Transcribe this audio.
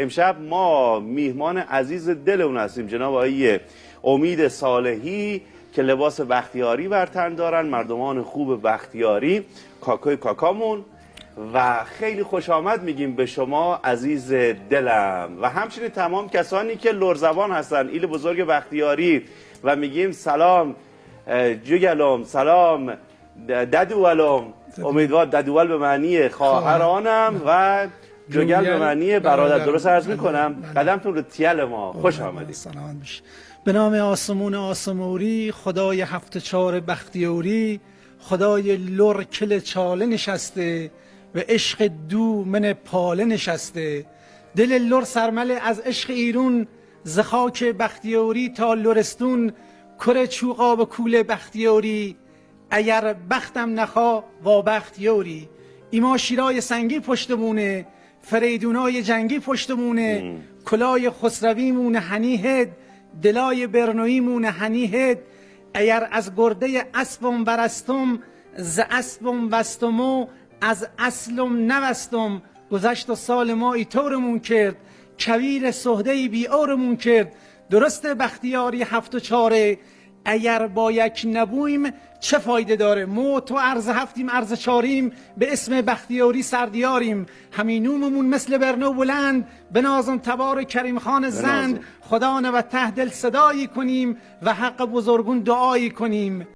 امشب ما میهمان عزیز دلمون هستیم، جناب آقای امید صالحی که لباس بختیاری بر تن دارن، مردمان خوب بختیاری، کاکای کاکامون، و خیلی خوش آمد میگیم به شما عزیز دلم و همچنین تمام کسانی که لرزبان هستن ایل بزرگ بختیاری و میگیم سلام جگلم، سلام ددولم، امیدوار ددول به معنی خواهرانم و جگل به معنی برادر، درست عرض میکنم؟ قدمتون رو تیل ما، خوش آمدید. سلام بشه. به نام آسمون آسموری، خدای هفت چار بختیاری، خدای لر کل چاله نشسته و عشق دو من پاله نشسته. دل لر سرمله از عشق ایرون، ز خاک بختیاری تا لرستون، کره چوقا و کول بختیاری، اگر بختم نخوا و بختیاری. ایما شیرای سنگی پشتمونه، فریدونای جنگی پشتمونه، کلای خسروی مونه هنیهد، دلای برنوی مونه هنیهد. اگر از گرده اسبم برستم، ز اسبم وستمو از اصلم نوستم. گذشت و سال ما ای طورمون کرد، کویر سهده بی آرمون کرد. درست بختیاری هفت و چاره، اگر با یک نبویم چه فایده داره؟ مو تو عرض هفتیم عرض چاریم، به اسم بختیاری سردیاریم. همینوممون مثل برنو بلند، به نازم تبار کریم خان زند. خدا و ته دل صدایی کنیم و حق بزرگون دعایی کنیم.